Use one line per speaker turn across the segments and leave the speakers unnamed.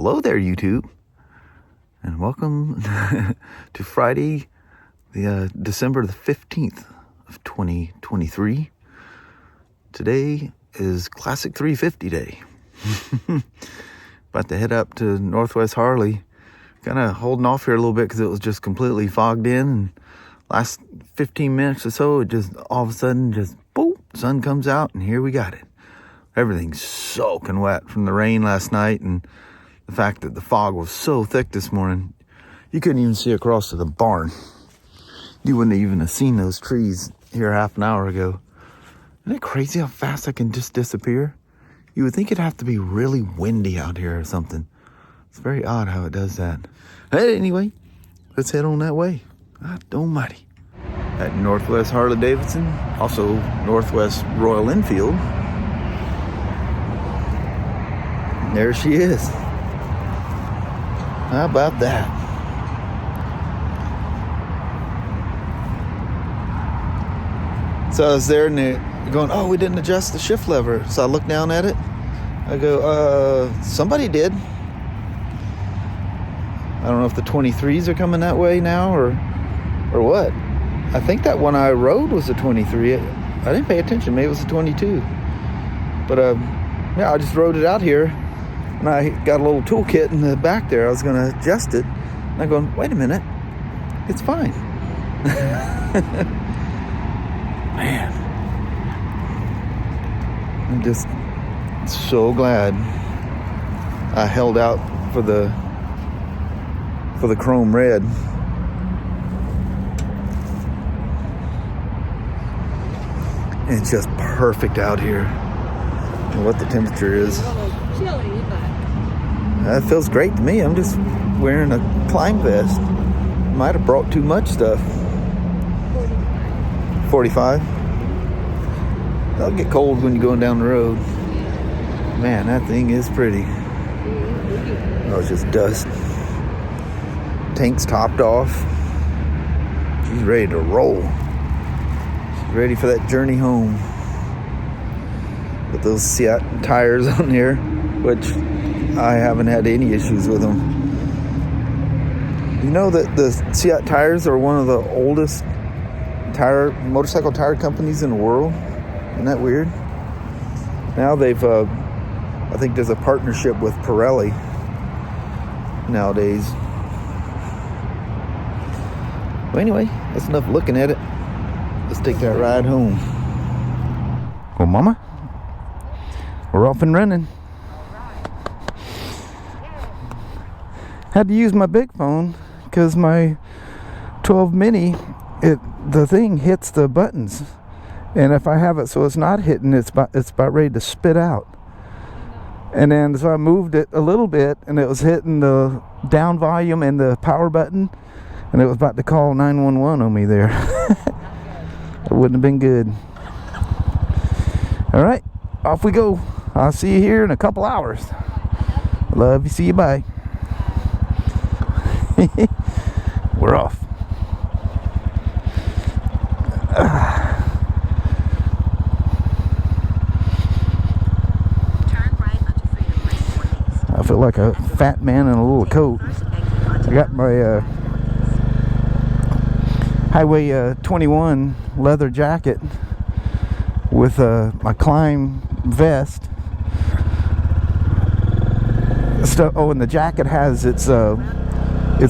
Hello there, YouTube, and welcome to Friday, the December the 15th of 2023. Today is Classic 350 Day. About to head up to Northwest Harley. Kind of holding off here a little bit because it was just completely fogged in. And last 15 minutes or so, it just all of a sudden just boom, sun comes out, and here we got it. Everything's soaking wet from the rain last night, and the fact that the fog was so thick this morning, you couldn't even see across to the barn. You wouldn't even have seen those trees here half an hour ago. Isn't it crazy how fast I can just disappear? You would think it'd have to be really windy out here or something. It's very odd how it does that. Hey, anyway, let's head on that way. God almighty. At Northwest Harley-Davidson, also Northwest Royal Enfield. There she is. How about that? So I was there and they're going, oh, we didn't adjust the shift lever. So I looked down at it. I go, somebody did. I don't know if the 23s are coming that way now or what. I think that one I rode was a 23. I didn't pay attention. Maybe it was a 22. But yeah, I just rode it out here. And I got a little toolkit in the back there. I was going to adjust it. And I'm going, wait a minute. It's fine. Man. I'm just so glad I held out for the chrome red. And it's just perfect out here. And what the temperature is.
Chilly, but
That feels great to me. I'm just wearing a climb vest. Might have brought too much stuff. 45. It'll get cold when you're going down the road. Man, that thing is pretty. Oh, it's just dust. Tank's topped off. She's ready to roll. She's ready for that journey home. With those Seat tires on there, which I haven't had any issues with them. You know that the Seat tires are one of the oldest motorcycle tire companies in the world? Isn't that weird? Now they've, I think there's a partnership with Pirelli nowadays. But anyway, that's enough looking at it. Let's take that ride home. Well, Mama, we're off and running. Had to use my big phone because my 12 mini, the thing hits the buttons, and if I have it so it's not hitting, it's about ready to spit out. And then so I moved it a little bit, and it was hitting the down volume and the power button, and it was about to call 911 on me there. It wouldn't have been good. All right, off we go. I'll see you here in a couple hours. Love you. See you. Bye. We're off. I feel like a fat man in a little coat. I got my Highway 21 leather jacket with my climb vest. Oh, and the jacket has its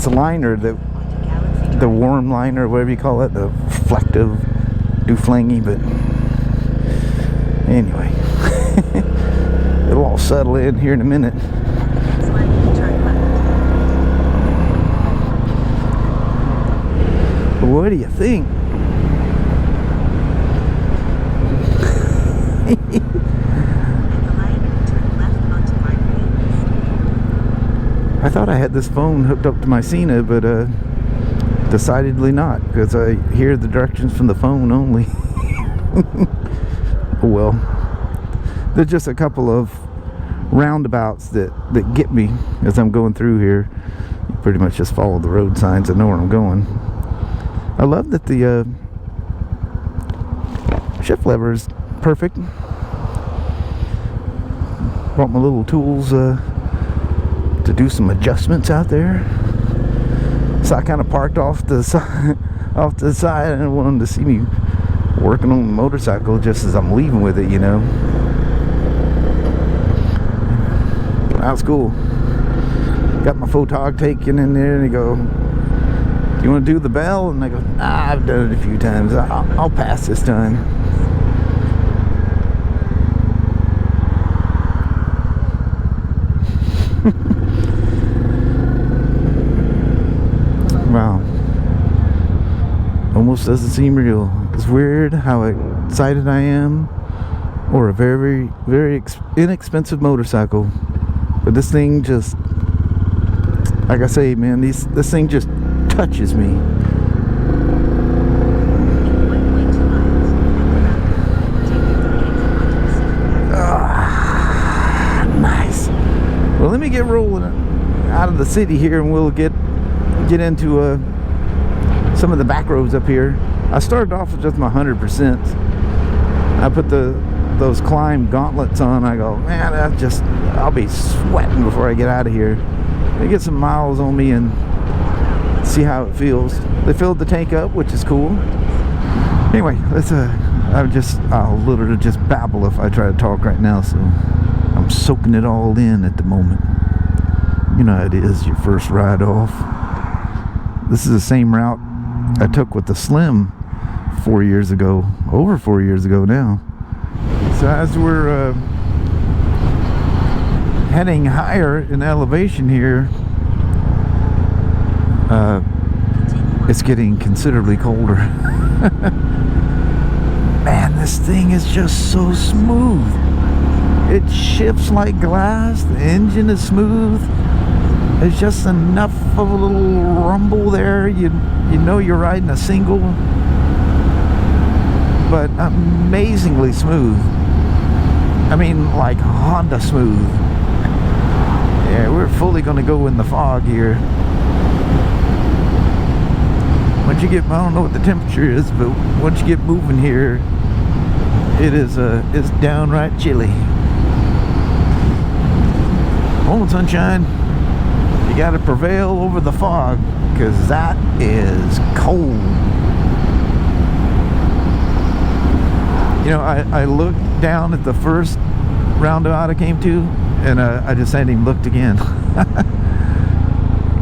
liner, the warm liner, whatever you call it, the reflective duflangy. But anyway, it'll all settle in here in a minute. What do you think? I thought I had this phone hooked up to my Cena, but decidedly not, because I hear the directions from the phone only. Oh well. There's just a couple of roundabouts that get me as I'm going through here. You pretty much just follow the road signs and know where I'm going. I love that the shift lever is perfect. Brought my little tools to to do some adjustments out there. So I kind of parked off to the side, and I wanted them to see me working on the motorcycle just as I'm leaving with it, you know. That was cool. Got my photog taken in there, and they go, "Do you want to do the bell?" And I go, "Nah, I've done it a few times. I'll pass this time." Wow. Almost doesn't seem real. It's weird how excited I am for a very, very inexpensive motorcycle. But this thing just, like I say, man, this thing just touches me. Nice. Well, let me get rolling out of the city here, and we'll get into some of the back roads up here. I started off with just my 100%. I put those climb gauntlets on. I go, man, I'll be sweating before I get out of here. Let me get some miles on me and see how it feels. They filled the tank up, which is cool. Anyway, I'll literally just babble if I try to talk right now, so I'm soaking it all in at the moment. You know how it is, your first ride off. This is the same route I took with the Slim 4 years ago, over 4 years ago now. So as we're heading higher in elevation here, it's getting considerably colder. Man, this thing is just so smooth. It shifts like glass. The engine is smooth. There's just enough of a little rumble there. You know you're riding a single, but amazingly smooth. I mean, like Honda smooth. Yeah, we're fully going to go in the fog here. Once you get, I don't know what the temperature is, but once you get moving here, it's downright chilly. Hold on, sunshine. You got to prevail over the fog, because that is cold. You know, I looked down at the first roundabout I came to, and I just hadn't even looked again. I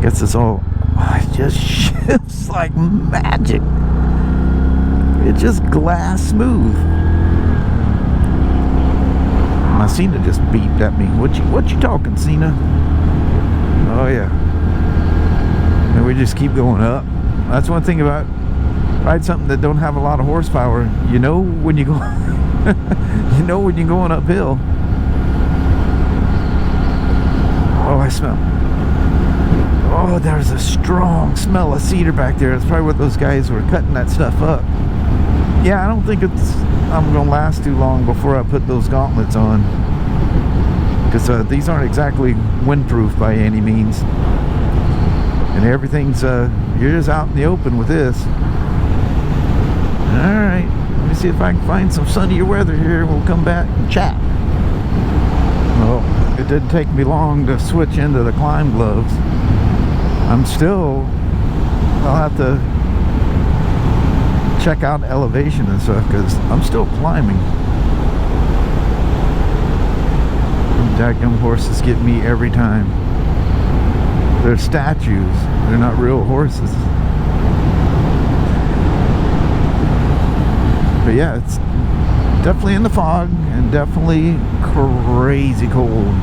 guess it's all, it just shifts like magic. It's just glass smooth. My Cena just beeped at me. What you talking, Cena? Oh yeah. And we just keep going up. That's one thing about ride something that don't have a lot of horsepower. You know when you go you know when you're going uphill. Oh, I smell. Oh, there's a strong smell of cedar back there. That's probably what those guys were cutting that stuff up. Yeah, I don't think I'm gonna last too long before I put those gauntlets on, because these aren't exactly windproof by any means, and everything's you're just out in the open with this. All right, let me see if I can find some sunnier weather here. We'll come back and chat. Well, it didn't take me long to switch into the climb gloves. I'll have to check out elevation and stuff, because I'm still climbing. Daggum horses get me every time. They're statues. They're not real horses. But yeah, it's definitely in the fog and definitely crazy cold.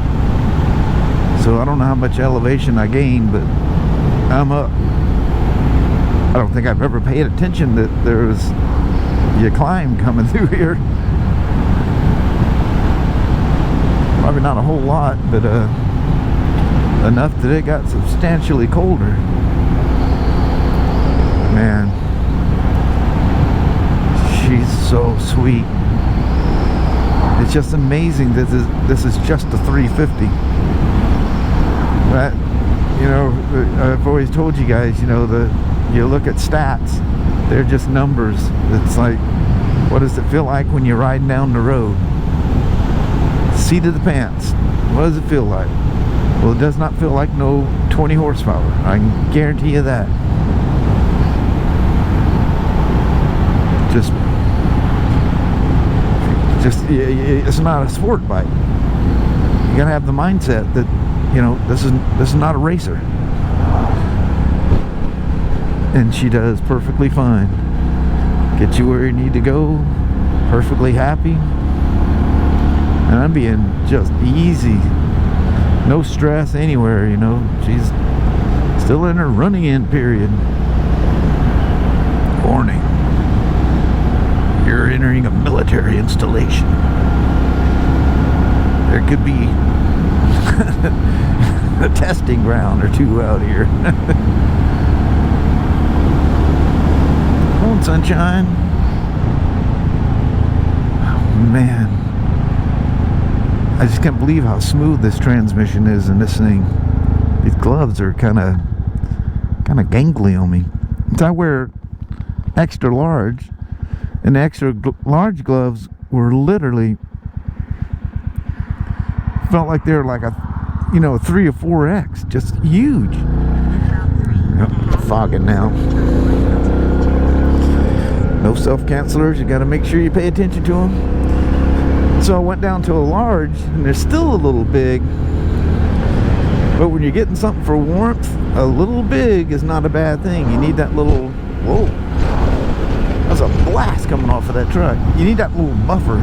So I don't know how much elevation I gained, but I'm up. I don't think I've ever paid attention that there's a climb coming through here. Probably not a whole lot, but enough that it got substantially colder. Man, she's so sweet. It's just amazing that this is just a 350. But, you know, I've always told you guys, you know, you look at stats, they're just numbers. It's like, what does it feel like when you're riding down the road? Seat of the pants. What does it feel like? Well, it does not feel like no 20 horsepower. I can guarantee you that. Just it's not a sport bike. You gotta have the mindset that, you know, this is not a racer. And she does perfectly fine. Get you where you need to go, perfectly happy. And I'm being just easy, no stress anywhere, you know. She's still in her running in period. Warning. You're entering a military installation. There could be a testing ground or two out here. Come on, sunshine. Oh, man. I just can't believe how smooth this transmission is in this thing. These gloves are kind of gangly on me. So I wear extra large, and the extra large gloves were literally felt like they were like a, you know, a 3 or 4X, just huge. Yep, fogging now. No self-cancelers. You got to make sure you pay attention to them. So I went down to a large, and they're still a little big. But when you're getting something for warmth, a little big is not a bad thing. You need that little, whoa, that's a blast coming off of that truck. You need that little buffer.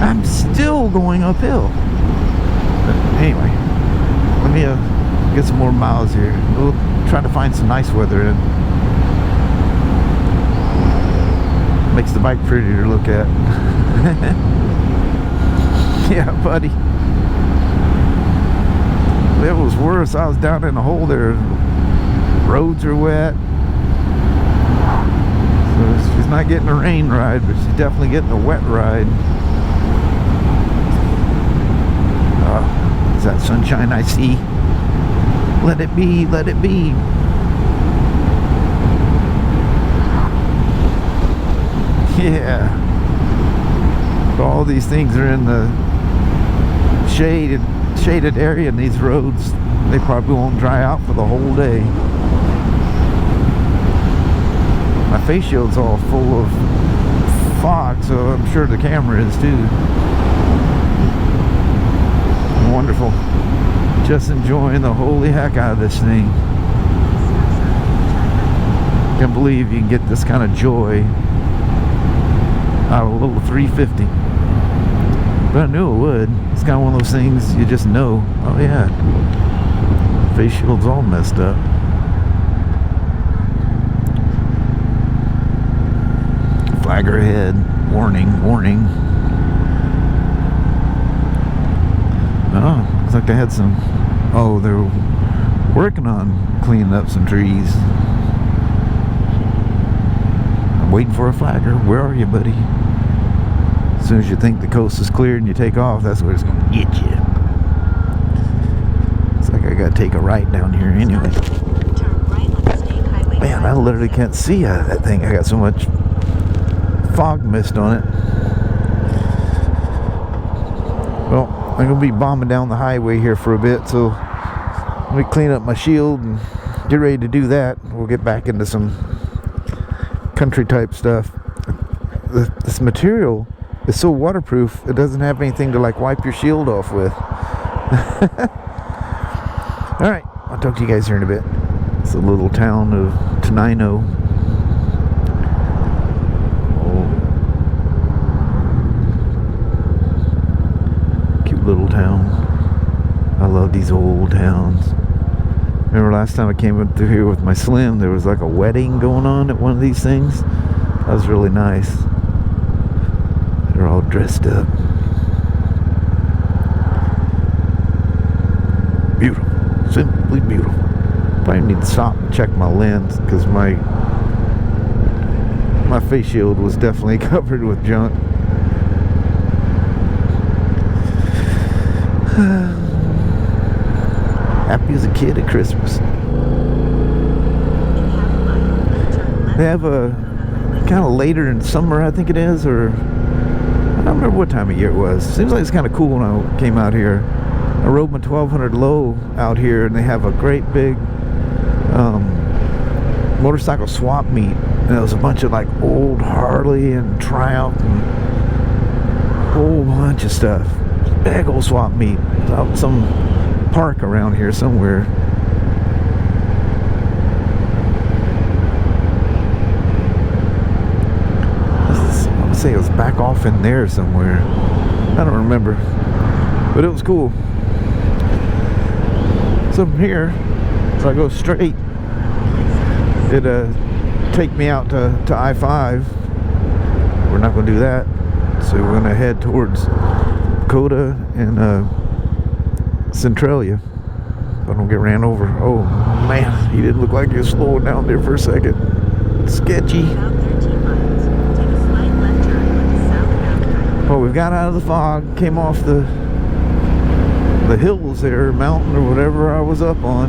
I'm still going uphill. But anyway, let me get some more miles here. We'll try to find some nice weather in. Makes the bike prettier to look at. Yeah, buddy. It was worse. I was down in a hole there. Roads are wet. So she's not getting a rain ride, but she's definitely getting a wet ride. Is that sunshine I see? Let it be, let it be. Yeah. But all these things are in the shaded area in these roads. They probably won't dry out for the whole day. My face shield's all full of fog, so I'm sure the camera is too. Wonderful. Just enjoying the holy heck out of this thing. Can't believe you can get this kind of joy out of a little 350. But I knew it would. It's kind of one of those things you just know. Oh yeah, face shield's all messed up. Flagger ahead. Warning, warning. Oh, looks like they had some... Oh, they're working on cleaning up some trees. I'm waiting for a flagger. Where are you, buddy? As soon as you think the coast is cleared and you take off, that's where it's going to get you. Looks like I got to take a right down here anyway. Man, I literally can't see out of that thing. I got so much fog mist on it. Well, I'm going to be bombing down the highway here for a bit, so let me clean up my shield and get ready to do that. We'll get back into some country type stuff. This material is so waterproof, it doesn't have anything to like wipe your shield off with. Alright, I'll talk to you guys here in a bit. It's a little town of Toledo. Little town. I love these old towns. Remember last time I came up through here with my Slim, there was like a wedding going on at one of these things. That was really nice. They're all dressed up. Beautiful. Simply beautiful. Probably need to stop and check my lens because my face shield was definitely covered with junk. Happy as a kid at Christmas. They have a kind of later in summer, I think it is, or I don't remember what time of year it was. Seems like it's kind of cool when I came out here. I rode my 1200 low out here, and they have a great big motorcycle swap meet, and there was a bunch of like old Harley and Triumph and a whole bunch of stuff. Big old swap meet out some park around here somewhere. I would say it was back off in there somewhere. I don't remember, but it was cool. So from here, if I go straight, it'd take me out to I-5. We're not going to do that, so we're going to head towards Dakota and Centralia. If I don't get ran over. Oh man, he didn't look like he was slowing down there for a second. Sketchy. Well, we've got out of the fog, came off the hills there, mountain or whatever I was up on.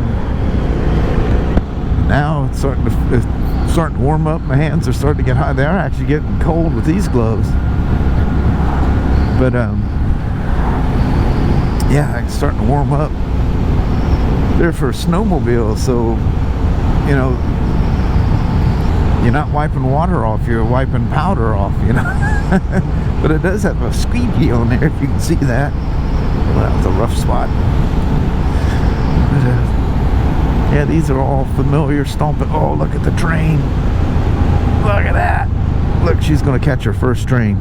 Now it's starting to warm up. My hands are starting to get hot. They are actually getting cold with these gloves. But yeah, it's starting to warm up. They're for snowmobiles, so you know, you're not wiping water off, you're wiping powder off, you know. But it does have a squeegee on there, if you can see that. Well, that was a rough spot. But, yeah, these are all familiar stomping. Oh, look at the train. Look at that. Look, she's going to catch her first train.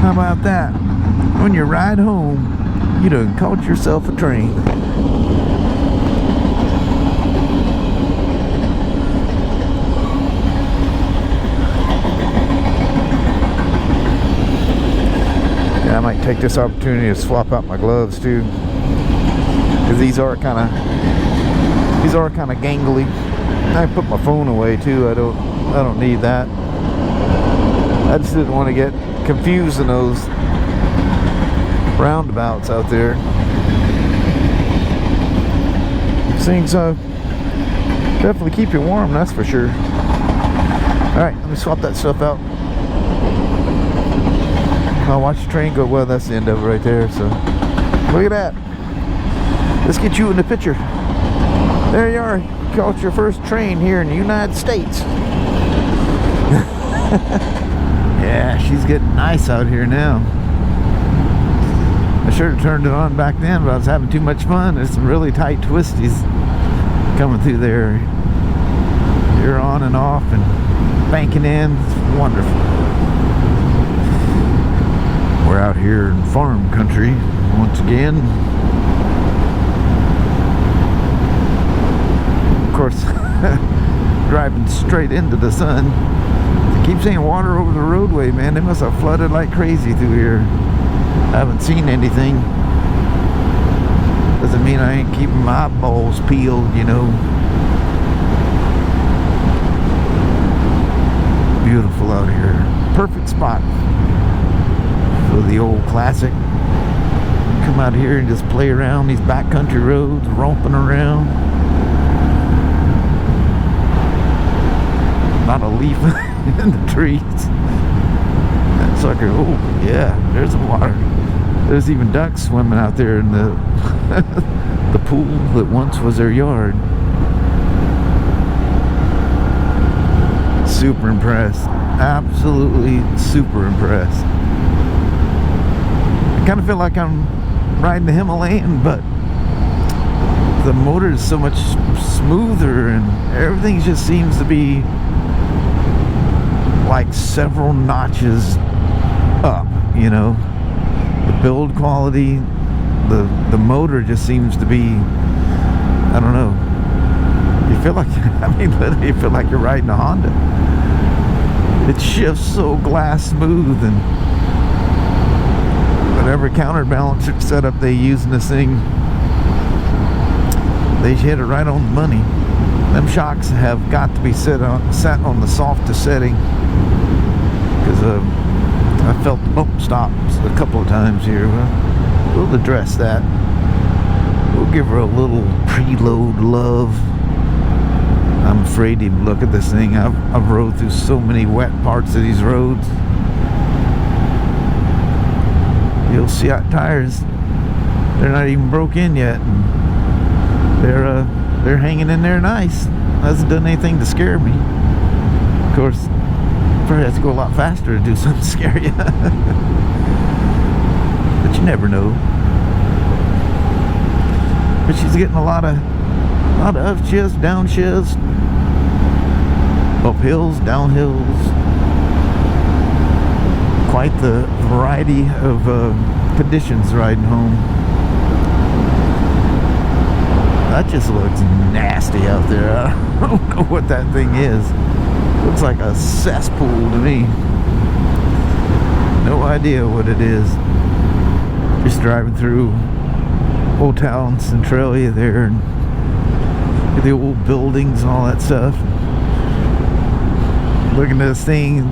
How about that? On your ride home, you done caught yourself a train. I might take this opportunity to swap out my gloves too, because these are kind of gangly. I put my phone away too. I don't need that. I just didn't want to get confused in those roundabouts out there. These things definitely keep you warm, that's for sure. All right, let me swap that stuff out. I'll watch the train go. Well, that's the end of it right there. So look at that. Let's get you in the picture. There you are. You caught your first train here in the United States. Yeah, she's getting nice out here now. I should have turned it on back then, but I was having too much fun. There's some really tight twisties coming through there. You're on and off and banking in. It's wonderful. We're out here in farm country once again. Of course, driving straight into the sun. They keep saying water over the roadway, man. They must have flooded like crazy through here. I haven't seen anything. Doesn't mean I ain't keeping my eyeballs peeled, you know. Beautiful out here. Perfect spot for the old classic. Come out here and just play around these backcountry roads, romping around. Not a leaf in the trees. That sucker, oh yeah, there's some water. There's even ducks swimming out there in the the pool that once was their yard. Super impressed. Absolutely super impressed. I kind of feel like I'm riding the Himalayan, but the motor is so much smoother and everything just seems to be like several notches up, you know. The build quality, the motor just seems to be, I don't know. You feel like, I mean, literally you feel like you're riding a Honda. It shifts so glass smooth, and whatever counterbalance setup they use in this thing, they hit it right on the money. Them shocks have got to be set on the softest setting, because I felt the bump stops a couple of times here. We'll address that. We'll give her a little preload love. I'm afraid to even look at this thing. I've rode through so many wet parts of these roads. You'll see out tires. They're not even broke in yet. And they're hanging in there nice. Hasn't done anything to scare me. Of course, probably have to go a lot faster to do something to scare you. But you never know. But she's getting a lot of up-shifts, downshifts, up hills, down hills. Quite the variety of conditions riding home. That just looks nasty out there. I don't know what that thing is. Looks like a cesspool to me. No idea what it is. Just driving through Old Town Centralia there, and the old buildings and all that stuff. Looking at this thing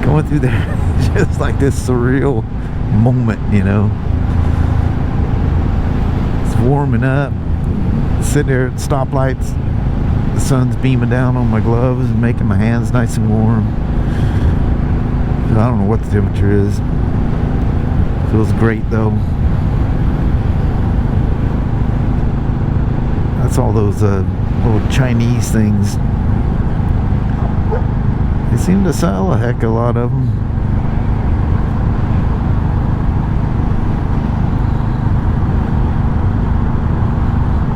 going through there, just like this surreal moment, you know. It's warming up, sitting there at stoplights, the sun's beaming down on my gloves and making my hands nice and warm. I don't know what the temperature is. Feels great though. That's all those little Chinese things. They seem to sell a heck of a lot of them.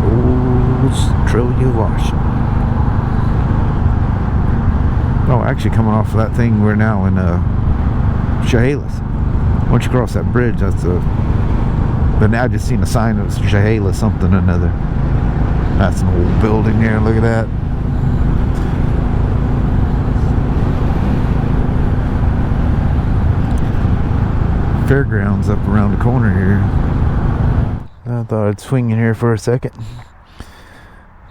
Old Australia Washington. Oh, actually coming off of that thing, we're now in Chehalis. Once you cross that bridge, that's but now I just seen a sign that was Chehalis something or another. That's an old building there, look at that. Fairgrounds up around the corner here. I thought I'd swing in here for a second.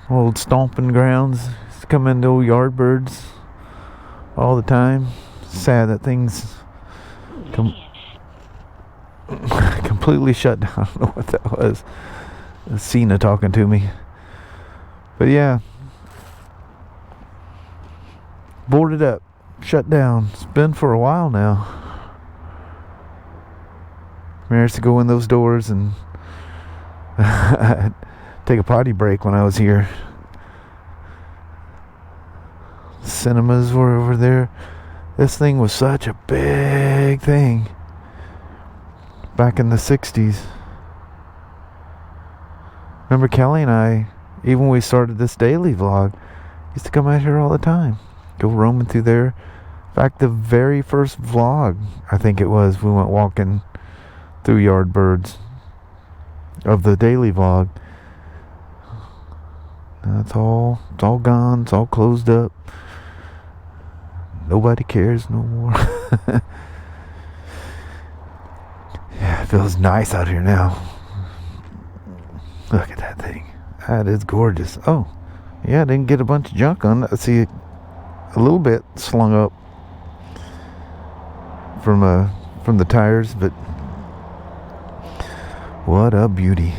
Old stomping grounds. Used to come into old Yardbirds all the time. Sad that things completely shut down. I don't know what that was. Cena talking to me. But yeah, boarded up, shut down. It's been for a while now. I used to go in those doors and take a potty break when I was here. Cinemas were over there. This thing was such a big thing back in the 60s. Remember Kelly and I, even when we started this daily vlog, used to come out here all the time. Go roaming through there. In fact, the very first vlog, I think it was, we went walking through Yardbirds of the daily vlog. Now it's all gone. It's all closed up. Nobody cares no more. Yeah, it feels nice out here now. Look at that thing. That is gorgeous. Oh, yeah, I didn't get a bunch of junk on it. I see a little bit slung up from the tires, but what a beauty.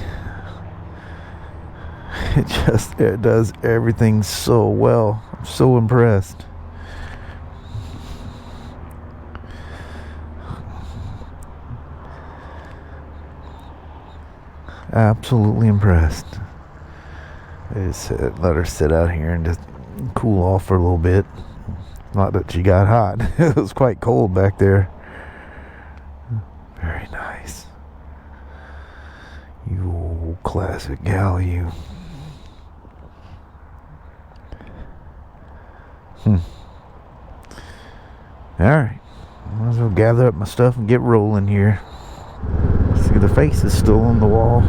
It does everything so well. I'm so impressed. Absolutely impressed. I just let her sit out here and just cool off for a little bit. Not that she got hot. It was quite cold back there. Very nice. You old classic gal, you. Alright. Might as well gather up my stuff and get rolling here. See, the face is still on the wall.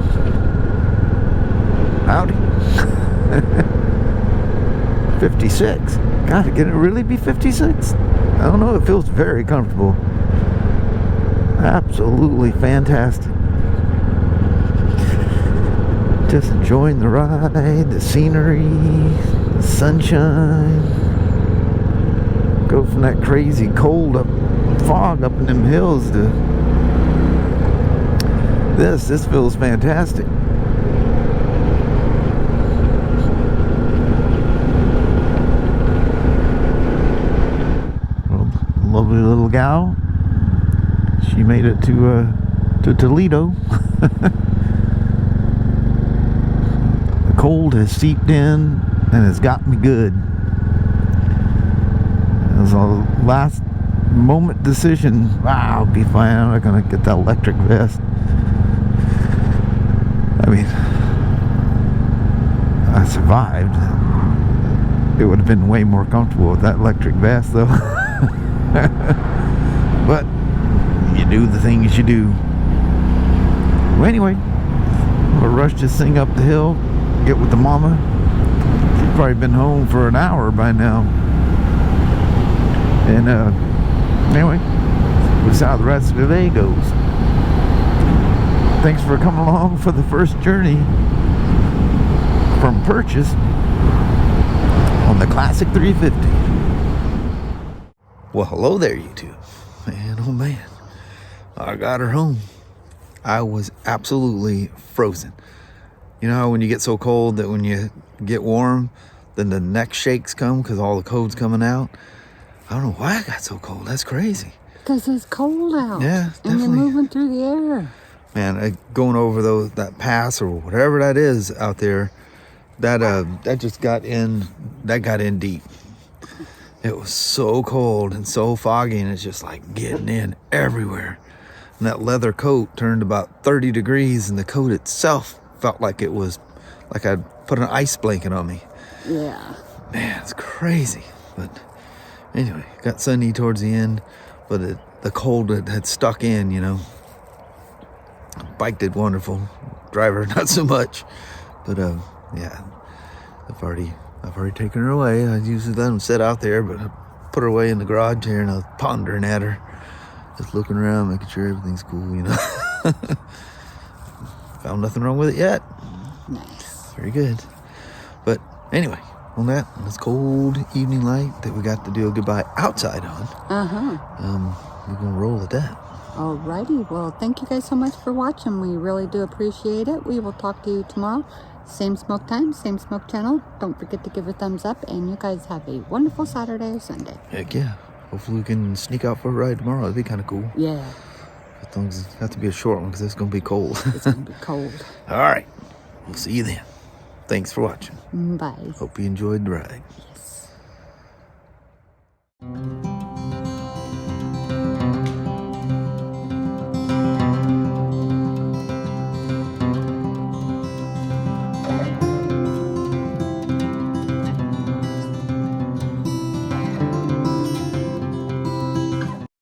Howdy. 56. God, can it really be 56? I don't know. It feels very comfortable. Absolutely fantastic. Just enjoying the ride, the scenery, the sunshine. Go from that crazy cold fog up in them hills to this feels fantastic. lovely little gal. She made it to Toledo. The cold has seeped in and has got me good. It was a last moment decision. I'll be fine. I'm not gonna get that electric vest. I mean, I survived. It would have been way more comfortable with that electric vest though. But you do the things you do. Well, anyway, I'm gonna rush this thing up the hill, get with the mama. She's probably been home for an hour by now. And anyway, we'll see how the rest of the day goes. Thanks for coming along for the first journey from purchase on the Classic 350. Well, hello there, YouTube. Man, oh man, I got her home. I was absolutely frozen. You know how when you get so cold that when you get warm, then the neck shakes come because all the cold's coming out? I don't know why I got so cold. That's crazy.
Because it's cold out.
Yeah, definitely.
And you're moving through the air.
Man, going over that pass or whatever that is out there, that just got in. That got in deep. It was so cold and so foggy, and it's just like getting in everywhere. And that leather coat turned about 30 degrees, and the coat itself felt like it was like I'd put an ice blanket on me.
Yeah.
Man, it's crazy. But anyway, got sunny towards the end, but the cold had stuck in, you know. Bike did wonderful. Driver, not so much. But yeah, I've already taken her away. I usually let them sit out there, but I put her away in the garage here, and I was pondering at her, just looking around, making sure everything's cool, you know. Found nothing wrong with it yet.
Nice.
Very good. But anyway, on that, on this cold evening light that we got to do a goodbye outside on, we're gonna roll at that.
Alrighty. Well, thank you guys so much for watching. We really do appreciate it. We will talk to you tomorrow. Same smoke time, same smoke channel. Don't forget to give a thumbs up, and you guys have a wonderful Saturday or Sunday.
Heck yeah. Hopefully we can sneak out for a ride tomorrow. It'd be kind of cool.
Yeah.
As long as it has to be a short one because it's going to be cold.
It's going to be cold.
All right. We'll see you then. Thanks for watching.
Bye.
Hope you enjoyed the ride.
Yes.